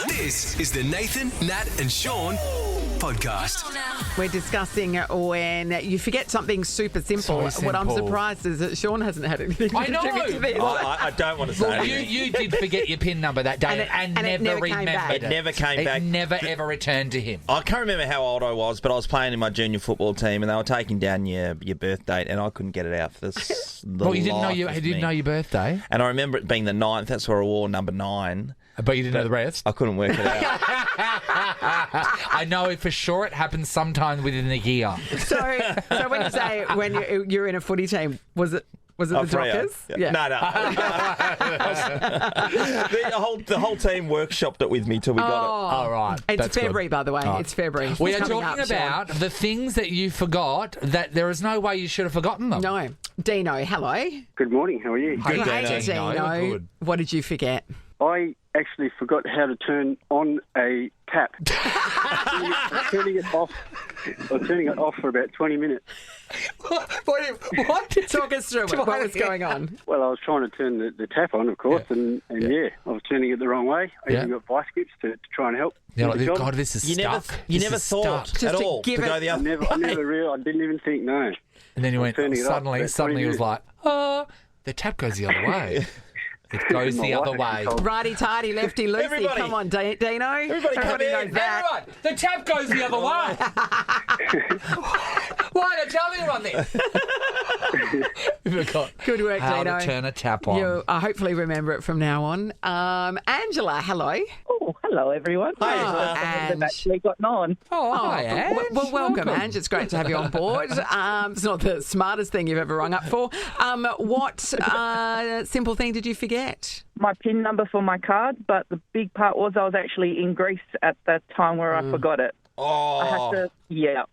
This is the Nathan, Nat and Sean podcast. We're discussing when you forget something super simple. So What I'm simple. surprised is that Sean hasn't had anything to I know. contribute to this. I don't want to say Well, anything. you did forget your PIN number that day and it never never came remembered back. it. It never came back. It never, ever returned to him. I can't remember how old I was, but I was playing in my junior football team, and they were taking down your birth date, and I couldn't get it out for this. Well, you didn't know your birthday, And I remember it being the 9th. That's where I wore number 9. but you didn't know the rest. I couldn't work it out. I know for sure it happens sometime within a year. So when you say when you're in a footy team, was it the Freo. Dockers? Yeah. No. the whole team workshopped it with me till we got it. All right. It's that's February, good. by the way. Oh. It's February. We It's are coming talking up, Sean. about the things that you forgot that there is no way you should have forgotten them. No. Dino, hello. Good morning, how are you? Good, Hey, Dino. Good. What did you forget? I actually forgot how to turn on a tap. I was turning it off for about 20 minutes. What? Talk us through it. What was going on? Well, I was trying to turn the tap on, of course, and I was turning it the wrong way. I even got vice grips to try and help. Yeah, with the job. God, this is You stuck. never This is thought stuck. Just at to all to give go it- the I other never realised. I didn't even think, no. And then you went, turning it off suddenly about 20 it was minutes. like, the tap goes the other way. It goes the My other wife way. actually told me. Righty-tighty, lefty-loosey. Everybody. Come on, Dino. Everybody come in. knows that. Everyone, the tap goes the other way. Why did I tell anyone this? Good work, How Dino. to turn a tap on. You'll hopefully remember it from now on. Angela, hello. Oh, hello, everyone. Hi, Oh, Angela. They've Ange. actually gotten on. Oh, hi, Ange. Well, welcome, Ange. It's great to have you on board. It's not the smartest thing you've ever rung up for. What simple thing did you forget? My PIN number for my card, but the big part was I was actually in Greece at that time where I forgot it. I had Oh, to,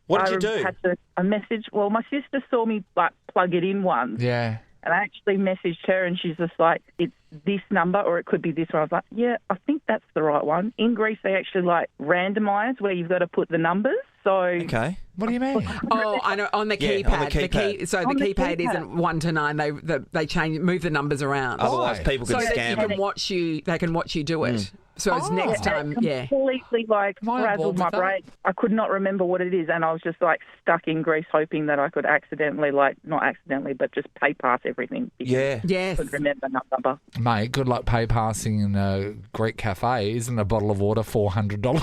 What did you do? A message. Well, my sister saw me plug it in once, Yeah. and I actually messaged her, and she's just like, "It's this number, or it could be this one." I was like, "Yeah, I think that's the right one." In Greece, they actually randomise where you've got to put the numbers. So okay. What do you mean? Oh, I know. On the Yeah, keypad. on the keypad. So On the the keypad keypad. isn't 1 to 9. They move the numbers around. Otherwise, Why? people so could that scam you them. can watch you. They can watch you do it. So it's Oh. next time. Yeah. completely Am I on board frazzled my with that? brain. I could not remember what it is, and I was just stuck in Greece, hoping that I could accidentally, not accidentally, but just pay pass everything. because Yeah. Yes. I couldn't remember that number. Mate, good luck pay passing in a Greek cafe. Isn't a bottle of water $400?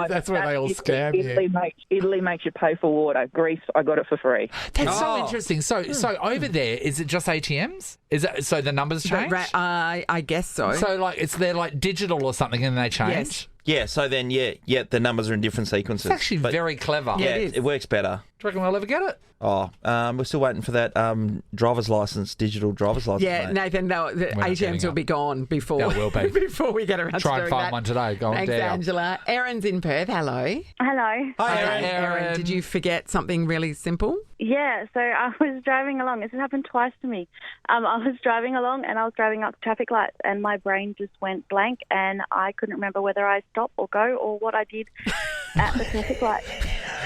That's where they all scam you. Italy makes you pay for water. Greece, I got it for free. That's so Oh. interesting. So over there, is it just ATMs? Is it so the numbers change? I guess so. So they're digital or something, and they change. Yes. Yeah, so then, the numbers are in different sequences. It's actually But, very clever. Yeah, it is. it works better. Do you reckon we'll ever get it? Oh, we're still waiting for that driver's license, digital driver's license. Yeah, mate. Nathan, the not getting ATMs will it. be gone before They will be. before we get around Try to and doing find that. one today. Go on, Thanks, dare. Angela. Erin's in Perth. Hello. Hello. Hi, Aaron. Erin, did you forget something really simple? Yeah, so I was driving along. This has happened twice to me. I was driving along and I was driving up traffic lights and my brain just went blank and I couldn't remember whether I stopped or go or what I did at the traffic light.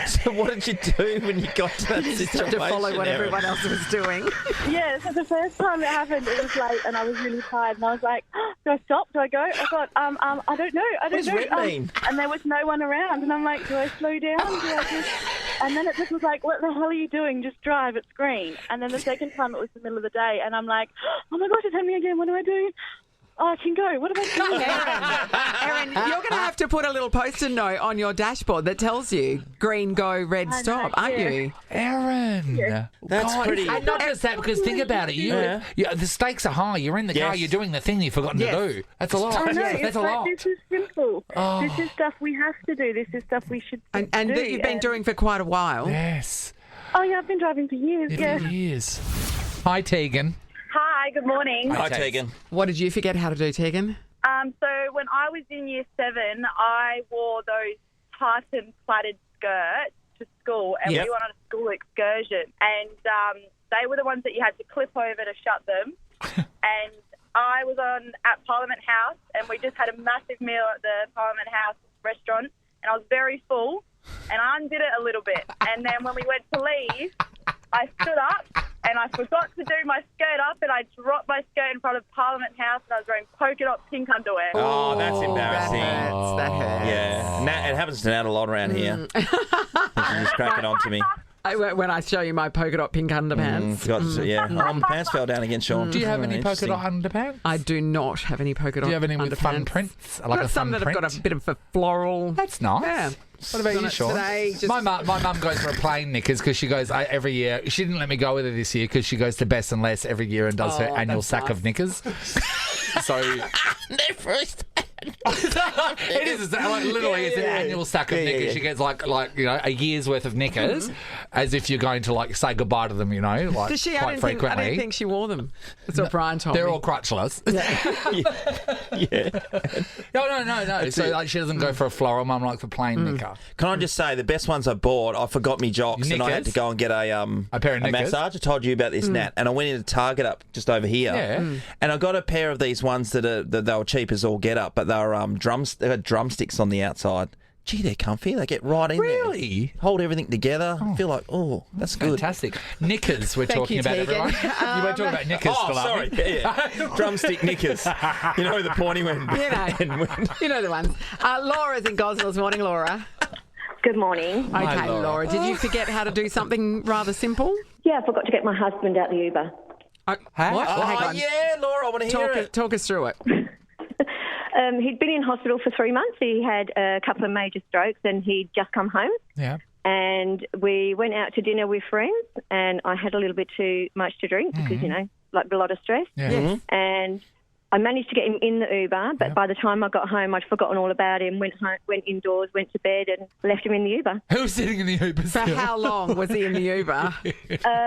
So what did you do when you got to that situation? To follow what Erin? everyone else was doing. Yeah, so the first time it happened, it was late and I was really tired and I was like, do I stop? Do I go? I thought, I don't know. I don't does know. red mean? And there was no one around and I'm like, do I slow down? Do I just... And then it just was like, what the hell are you doing? Just drive, it's green. And then the second time it was the middle of the day and I'm like, oh my gosh, it's happening again. What do I do? Oh, I can go. What am I doing? Erin, you're going to have to put a little post-it note on your dashboard that tells you green go, red I know, stop, aren't yeah. you? Aaron. That's pretty- And not just that, because think about it. Yeah, the stakes are high. You're in the car. Yes. You're doing the thing you've forgotten Yes. to do. That's a lot. I know. That's It's a like, lot. this is simple. Oh. This is stuff we have to do. This is stuff we should And do. that you've been And- doing for quite a while. Yes. Oh, yeah, I've been driving for years. Yeah. It is. Hi, Tegan. Hi, good morning. Hi, Okay. Tegan. What did you forget how to do, Tegan? So when I was in year 7, I wore those tartan plaited skirts to school, and Yep. we went on a school excursion. And they were the ones that you had to clip over to shut them. And I was at Parliament House, and we just had a massive meal at the Parliament House restaurant, and I was very full, and I undid it a little bit. And then when we went to leave, I stood up and I forgot to do my skirt up, and I dropped my skirt in front of Parliament House, and I was wearing polka dot pink underwear. Oh, that's embarrassing. That hurts. Yeah. Nat, it happens to Nat a lot around here. She's just cracking on to me. When I show you my polka dot pink underpants. Forgot to, yeah. Oh, my pants fell down again, Sean. Do you have any polka Interesting. dot underpants? I do not have any polka dot Do you have any with fun underpants. prints? I've Like got a some fun that have got print? a bit of a floral. That's nice. Yeah. What about Done you, it Sean? today, just- My mum goes for a plain knickers because she goes every year. She didn't let me go with her this year because she goes to Best and Less every year and does her annual that's sack nice. of knickers. So Their first. it is like, literally it's an annual sack of knickers. yeah. She gets like a year's worth of knickers, as if you're going to like say goodbye to them. Like Does she? quite I frequently. didn't think she wore them. That's what Brian told They're me. all crutchless. Yeah. No. So like, she doesn't go for a floral. Mum likes a plain knicker. Can I just say the best ones I bought? I forgot me jocks and I had to Knickers? go and get a pair of knickers? massage. I told you about this, Nat, and I went into Target up just over here, Yeah. and I got a pair of these ones that they were cheap as all get up, but they were they had drumsticks on the outside. Gee, they're comfy. They get right in there. Really? Hold everything together. I feel like, that's good. Fantastic. Knickers we're Thank talking you, about, Tegan. everyone. You weren't talking about knickers, Oh, still, are sorry. we? Yeah. Drumstick knickers. You know the pointy one. You know the ones. Laura's in Gosnells. Morning, Laura. Good morning. Okay, Hi, Laura. Laura. Did you forget how to do something rather simple? Yeah, I forgot to get my husband out the Uber. What? Hey? Hang Oh, on. yeah, Laura, I want to hear it. Talk us through it. He'd been in hospital for 3 months. He had a couple of major strokes and he'd just come home. Yeah. And we went out to dinner with friends and I had a little bit too much to drink because, like a lot of stress. Yeah. Yes. And I managed to get him in the Uber, but by the time I got home, I'd forgotten all about him, went indoors, went to bed and left him in the Uber. Who was sitting in the Uber For still? how long was he in the Uber?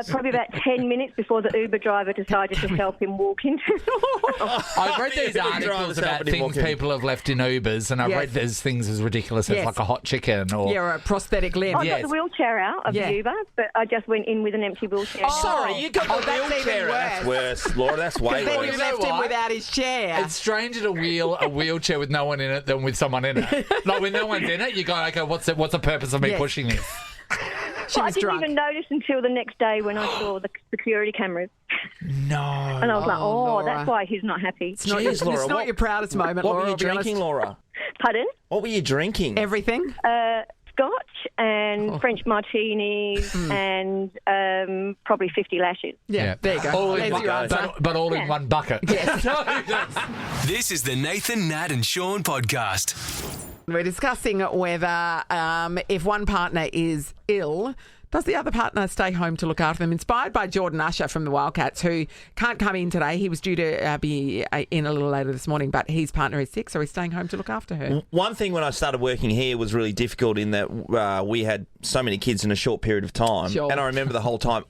Probably about 10 minutes before the Uber driver decided to help him walk into I've read these The articles driver's about helping him things walk in. people have left in Ubers, and I've Yes. read there's things as ridiculous as Yes. like a hot chicken or... Yeah, or a prosthetic limb. I Yes. got the wheelchair out of Yeah. the Uber, but I just went in with an empty wheelchair. Sorry, you got the that's wheelchair. even That's worse, Laura. That's way Then worse. you You know left him what? without his chair. It's stranger to wheel a wheelchair with no one in it than with someone in it. Like when no one's in it, you go, okay, what's the purpose of me Yes. pushing this? She I was didn't drunk. even notice until the next day when I saw the security cameras. No. And I was like, Laura. that's why he's not happy. It's not, Jeez, Laura, it's not what- your proudest moment, What Laura. were you I'll be honest. drinking, Laura? Pardon? What were you drinking? Everything? Scotch and French martinis and probably 50 lashes. Yeah, there you go. All in There's one, your answer. but all in one bucket. This is the Nathan, Nat, and Sean podcast. We're discussing whether if one partner is ill, does the other partner stay home to look after them? Inspired by Jordan Usher from the Wildcats, who can't come in today. He was due to be in a little later this morning, but his partner is sick, so he's staying home to look after her. One thing when I started working here was really difficult in that we had so many kids in a short period of time. Sure. And I remember the whole time,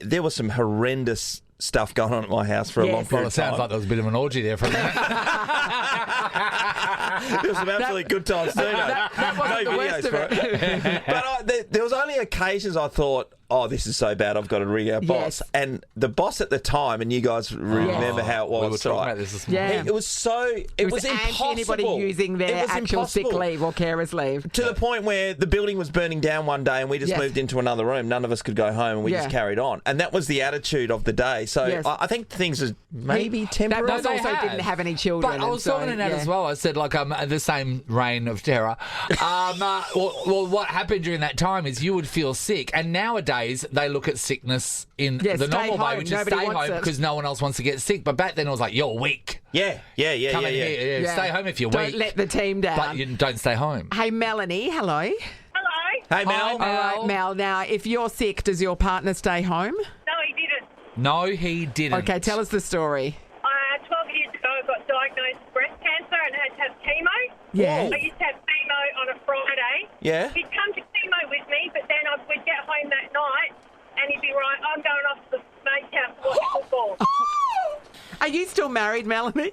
there was some horrendous stuff going on at my house for a Yes. long Well, period it of sounds time. like there was a bit of an orgy there for a minute. There was some absolutely good times too. That wasn't the worst of it. But there was only occasions I thought, this is so bad, I've got to ring our boss. Yes. And the boss at the time, and you guys remember how it was. We were talking right? about this this morning. Yeah. It was so. It was anti impossible. anybody using It their was actual sick impossible. leave or carer's leave. To the point where the building was burning down one day and we just Yes. moved into another room. None of us could go home and we Yeah. just carried on. And that was the attitude of the day. So Yes. I think things are maybe temporary. That was they also had. didn't have any children. But I was and so, talking to Nat yeah. as well. I said, like, the same reign of terror. Well, what happened during that time is you would feel sick. And nowadays, they look at sickness in Yeah, the stay normal way, home. which is Nobody stay wants home it. because no one else wants to get sick. But back then, it was like, you're weak. Yeah. Come in here. Yeah. Stay home if you're Don't weak. let the team down. But you don't stay home. Hey, Melanie, hello. Hello. Hey, Mel. All right, Mel. Now, if you're sick, does your partner stay home? No, he didn't. No, he didn't. Okay, tell us the story. 12 years ago, I got diagnosed with breast cancer and had to have chemo. Yeah. I used to have chemo on a Friday. Yeah. He'd come to chemo with me, but then we'd get home that night and he'd be right, I'm going off to the mate's house to watch football. Are you still married, Melanie?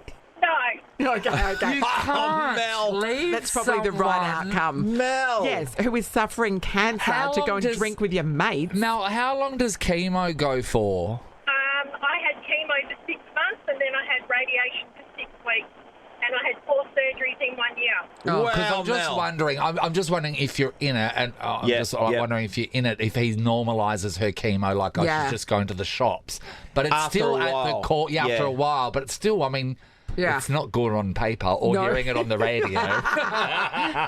No. Okay. You can't Mel. leave That's probably the right someone. outcome. Mel. Yes, who is suffering cancer How to go long and does- drink with your mates. Mel, how long does chemo go for? I had chemo for 6 months and then I had radiation for 6 weeks and I had 4 surgeries in 1 year. Because I'm just wondering. I'm just wondering if you're in it, and I'm wondering if you're in it. If he normalises her chemo, like she's just going to the shops, but it's After still a at while. the court. Yeah, after Yeah. a while, but it's still. I mean, it's not good on paper or hearing it on the radio.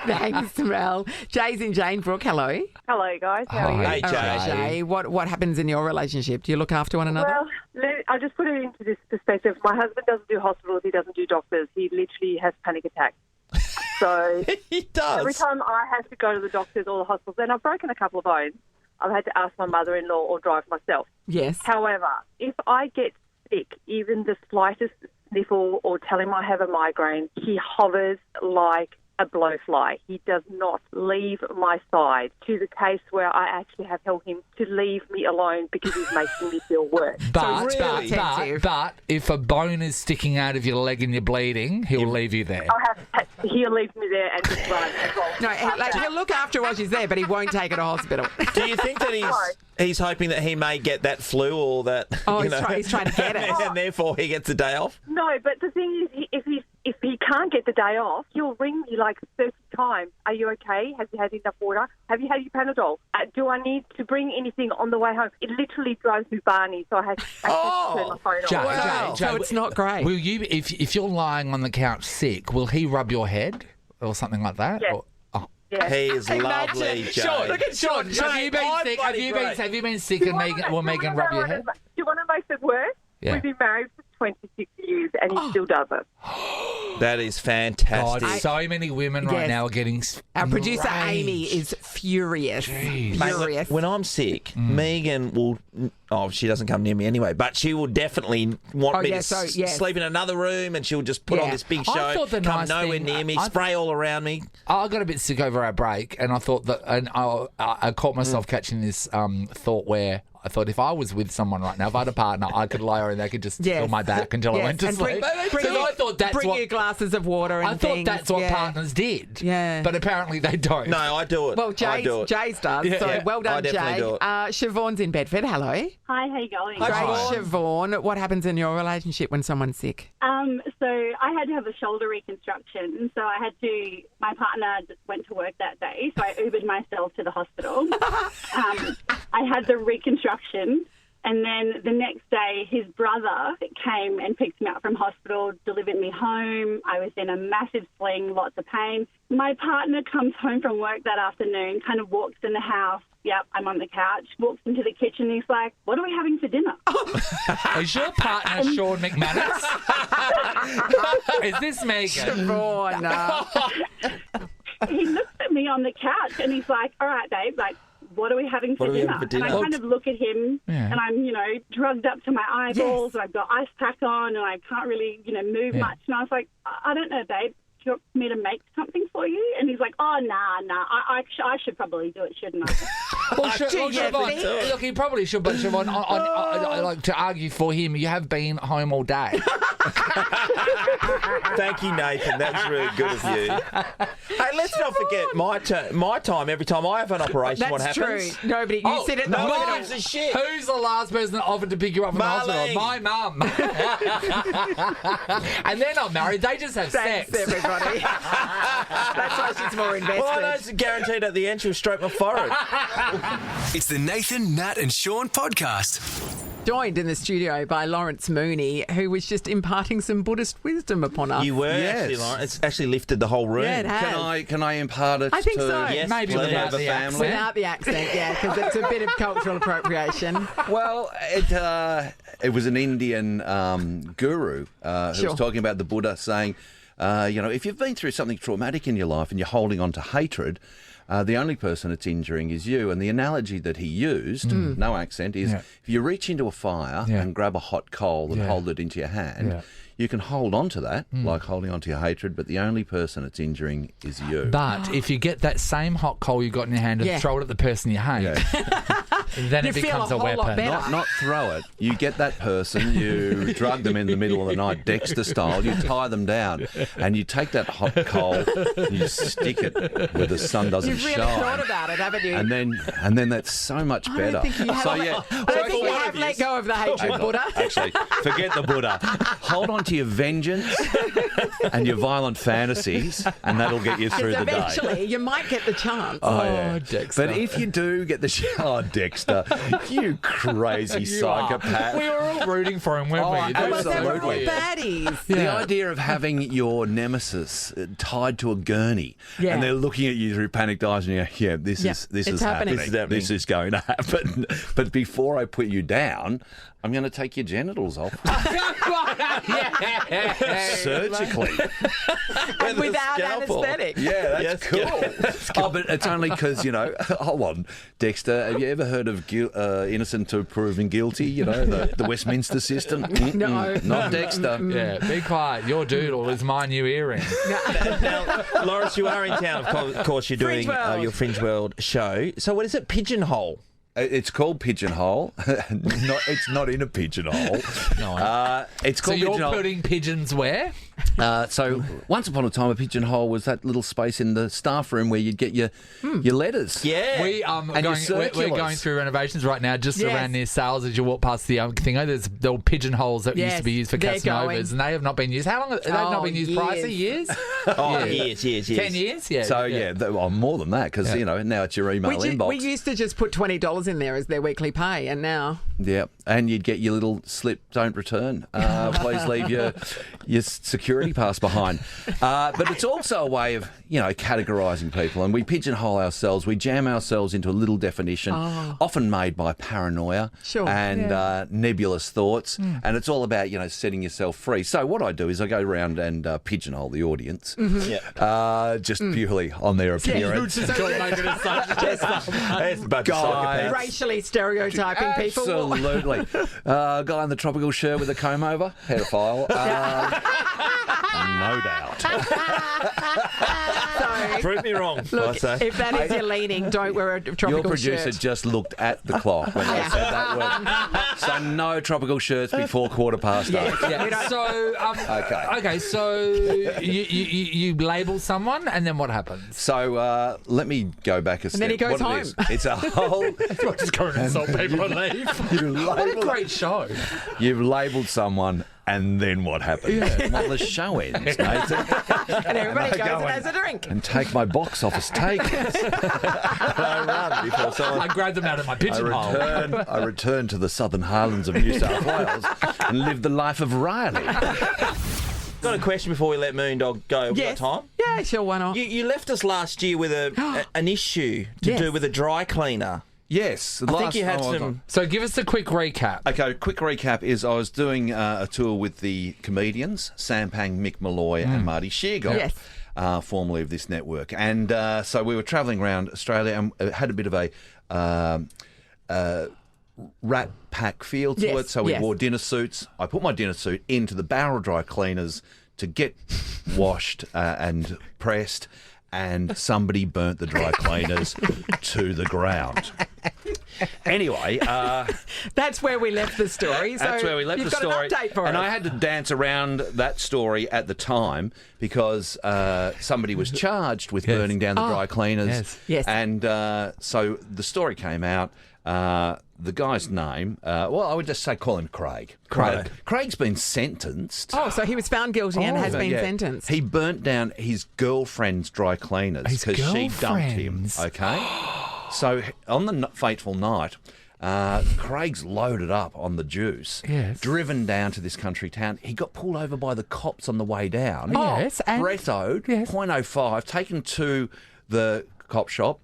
Thanks, Mel. Jay's in Janebrook. Hello. Hello, guys. How are you? Hey, Jay. All right, Jay. What happens in your relationship? Do you look after one another? Well, I'll just put it into this perspective. My husband doesn't do hospitals. He doesn't do doctors. He literally has panic attacks. So He does. every time I have to go to the doctors or the hospitals, and I've broken a couple of bones, I've had to ask my mother-in-law or drive myself. Yes. However, if I get sick, even the slightest sniffle or tell him I have a migraine, he hovers like a blowfly. He does not leave my side, to the case where I actually have told him to leave me alone because he's making me feel worse. But, really? but if a bone is sticking out of your leg and you're bleeding, he'll leave you there. He'll leave me there and just run. No, he'll look after her while she's there, but he won't take her to hospital. Do you think that he's hoping that he may get that flu or that? Oh, he's trying to get it. and therefore he gets a day off? No, but the thing is, if he can't get the day off, he'll ring me like 30 times. Are you okay? Have you had enough water? Have you had your Panadol? Do I need to bring anything on the way home? It literally drives me barney, so I have to turn my phone Jay, off. Jay, So it's not great. Will you, if you're lying on the couch sick, will he rub your head or something like that? Yes. Or- oh. Yeah. He is lovely, Jay. Sean, look at Sean. Have you been sick? Have you been sick and Megan rub your head? Do you want to make it worse? Yeah. We've been married for 26 years and he still does it. That is God, fantastic. so many women right Yes. now are getting Our producer enraged. Amy is furious. Jeez. Mate, Furious. when I'm sick, Megan will. Oh, she doesn't come near me anyway, but she will definitely want me to sleep in another room, and she'll just put on this big show. I thought the come nice nowhere thing- near me, I- spray all around me. I got a bit sick over our break, and I thought that, and I caught myself catching this thought where I thought if I was with someone right now, if I had a partner, I could lie and they could just fill my back until I went to and sleep. Bring So I thought that's bring what you glasses of water and I thought things. that's what partners did. Yeah. But apparently they don't. No, I do it. Well, I do it. Jay's does. Yeah. So Yeah, well done, I definitely Jay. do it. Siobhan's in Bedford. Hello. Hi, how you going? Great, Hi. Siobhan. What happens in your relationship when someone's sick? So I had to have a shoulder reconstruction. So my partner just went to work that day. So I Ubered myself to the hospital. I had the reconstruction. And then the next day, his brother came and picked me up from hospital, delivered me home. I was in a massive sling, lots of pain. My partner comes home from work that afternoon, kind of walks in the house. Yep, I'm on the couch. Walks into the kitchen. He's like, "What are we having for dinner?" Is your partner Sean McManus? Is this Megan? Siobhan. He looks at me on the couch and he's like, "All right, babe, like, what are we having for dinner?" And I kind of look at him and I'm, drugged up to my eyeballs and I've got ice pack on and I can't really, move much. And I was like, "I don't know, babe. Do you want me to make something for you?" And he's like, "Oh, nah. I should probably do it, shouldn't I?" Well, Siobhan, look, he probably should, but Siobhan, I like to argue for him. You have been home all day. Thank you, Nathan. That's really good of you. Hey, let's not forget my time. Every time I have an operation, what That's happens? true. Nobody. You sit at the Nobody hospital. gives a shit. Who's the last person that offered to pick you up from the hospital? My mum. And they're not married. They just have Thanks, sex. everybody. That's why she's more invested. Well, I know it's guaranteed at the end she'll stroke my forehead. It's the Nathan, Nat and Sean podcast. Joined in the studio by Lawrence Mooney, who was just imparting some Buddhist wisdom upon us. You were Yes. actually, Lauren. It's actually lifted the whole room. Yeah, it has. Can I impart it I think to so. Yes, Maybe please. without the the family? accent. Without the accent, yeah, because it's a bit of cultural appropriation. Well, it was an Indian guru who was talking about the Buddha saying, if you've been through something traumatic in your life and you're holding on to hatred, the only person it's injuring is you. And the analogy that he used, no accent, is if you reach into a fire and grab a hot coal and hold it into your hand, you can hold on to that, like holding on to your hatred, but the only person it's injuring is you. But if you get that same hot coal you got in your hand and throw it at the person you hate, Then you it feel becomes a a whole lot weapon. better. Not throw it. You get that person, you drug them in the middle of the night, Dexter style, you tie them down, and you take that hot coal and you stick it where the sun doesn't You've really shine. thought about it, haven't you? And then that's so much I better. don't think you have, So yeah, I don't think you have let go of the hatred, Buddha. Actually, forget the Buddha. Hold on to your vengeance and your violent fantasies, and that'll get you through the day. Eventually, you might get the chance. Oh, yeah. Dexter. But if you do get the Dexter, you crazy You psychopath. are. We were all rooting for him, weren't we? Well, they were all Absolutely. baddies. The idea of having your nemesis tied to a gurney, Yeah. and they're looking at you through panicked eyes, and you're, this Yeah, is it's happening. happening. This is going to happen. But before I put you down, I'm going to take your genitals off surgically. And without anaesthetic. Yeah, that's cool. Oh, but it's only because, hold on, Dexter, have you ever heard of innocent to proven guilty? The Westminster system? No. Not Dexter. Yeah, be quiet. Your doodle is my new earring. Now, Lawrence, you are in town. Of course, you're doing Fringe World. your Fringe World show. So what is it? Pigeonhole? It's called Pigeonhole. It's not in a pigeonhole. No. It's So called you're Pigeonhole. putting pigeons where? So once upon a time, a pigeonhole was that little space in the staff room where you'd get your letters. Yeah. We And your we're circulars. going through renovations right now, just Yes. around near sales as you walk past the thingo. There's the pigeonholes that used Yes, to be used for they're Casanovas, going. and they have not been used. How long? They've not been used. years. Pricey years. Oh, Yeah. years. 10 years. Yeah. So more than that because now it's your email inbox. We used to just put $20 in there as their weekly pay, and now Yeah, and you'd get your little slip, don't return. Please leave your security pass behind. But it's also a way of, categorising people. And we pigeonhole ourselves. We jam ourselves into a little definition, often made by paranoia Sure. and nebulous thoughts. And it's all about, setting yourself free. So what I do is I go around and pigeonhole the audience, just purely on their appearance. It's a bunch of psychopaths. racially stereotyping people. Absolutely. Guy in the tropical shirt with a comb over, pedophile. No doubt. So, Prove me wrong. look, I say. if that is your leaning, don't wear a tropical Your producer shirt. just looked at the clock when I said that word. So no tropical shirts before 8:15. Yeah. So okay. So you label someone, and then what happens? So let me go back a step. then he goes What it is, it's a whole. Just go and insult people and leave. What a great show. You've labelled someone, and then what happens? Well, the show ends, Nathan. And everybody goes and has a drink. And take my box office take. I run before someone. I grabbed them out of my pigeonhole. I return to the Southern Highlands of New South Wales and live the life of Riley. Got a question before we let Moondog go. Have we got time? Yeah, sure, why not? You left us last year with an issue to do with a dry cleaner. Yes. I think you had some. So give us a quick recap. Okay, quick recap is I was doing a tour with the comedians, Sampang, Mick Malloy and Marty Sheargold. Yes. Formerly of this network. And so we were travelling around Australia and had a bit of a rat pack feel to it. So we wore dinner suits. I put my dinner suit into the barrel dry cleaners to get washed and pressed, and somebody burnt the dry cleaners to the ground. Anyway, that's where we left the story. So that's where we left you've the got story. An update for and us. I had to dance around that story at the time because somebody was charged with burning down the dry cleaners. Yes. And so the story came out. The guy's name, I would just call him Craig. Right. Craig's been sentenced. Oh, so he was found guilty and has been sentenced. He burnt down his girlfriend's dry cleaners because she dumped him. Okay? So on the fateful night, Craig's loaded up on the juice, driven down to this country town. He got pulled over by the cops on the way down. Yes, and- Brettoed, Yes. 0.05, taken to the cop shop,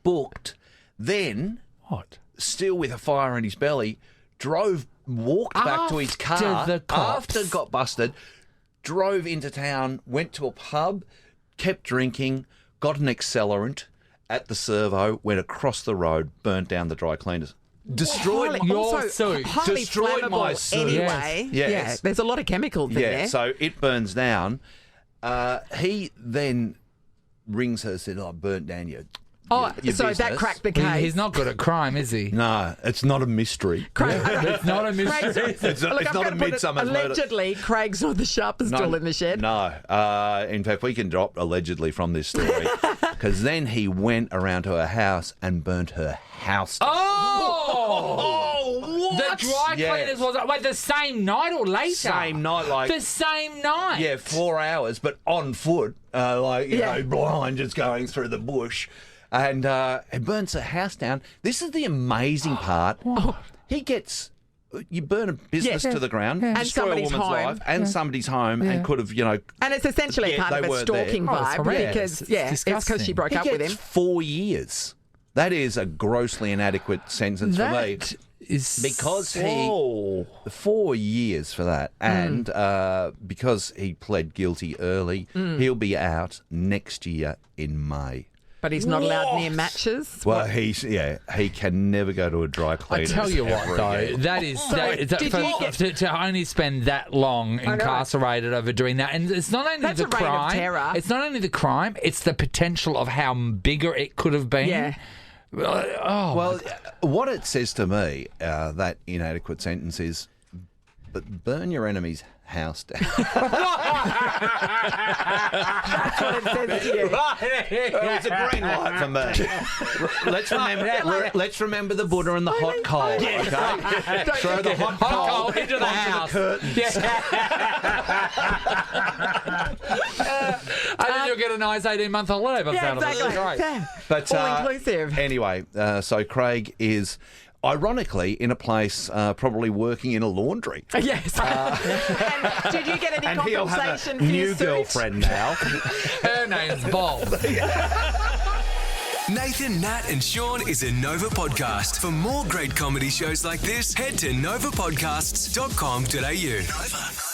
booked, then... What? Still with a fire in his belly, walked back to his car after got busted, drove into town, went to a pub, kept drinking, got an accelerant at the servo, went across the road, burnt down the dry cleaners. Destroyed Also, suit. highly Destroyed flammable my suit. anyway. Yes. Yeah, there's a lot of chemicals in there. So it burns down. He then rings her and said, "I burnt down Oh, your so business. that cracked the case. He's not good at crime, is he? No, it's not a mystery. It's not a mystery. It's not a midsummer's murder. Allegedly, Craig's not the sharpest tool in the shed. No. In fact, we can drop allegedly from this story because then he went around to her house and burnt her house down. Oh, what? The dry cleaners was wait the same night or later? Same night, like the same night. Yeah, 4 hours, but on foot, you know, blind, just going through the bush, and it burns her house down. This is the amazing part. He gets. You burn a business to the ground, destroy a woman's life and somebody's home, and could have, And it's essentially part of a stalking vibe because, it's because she broke up with him. 4 years. That is a grossly inadequate sentence for me. Because he 4 years for that, and because he pled guilty early, he'll be out next year in May. But he's not allowed near matches. Well, he can never go to a dry cleaner. I tell you what, though, that is to only spend that long incarcerated over doing that, and it's not only the crime. Terror. It's not only the crime; it's the potential of how bigger it could have been. Yeah. Well, what it says to me, that inadequate sentence is, but burn your enemy's house down. That's what it says to you. It's a green light for me. Let's remember the Buddha and the hot coal. Okay? Throw the hot coal into the house. The curtains. And then you'll get a nice 18-month holiday by the sound of it. Great. Yeah. But, all inclusive. Anyway, so Craig is ironically in a place probably working in a laundry. Yes. And did you get any and he'll compensation have a for new your suit? girlfriend now. Her name's Bob. Nathan, Nat and Sean is a Nova podcast. For more great comedy shows like this, head to novapodcasts.com.au. Nova.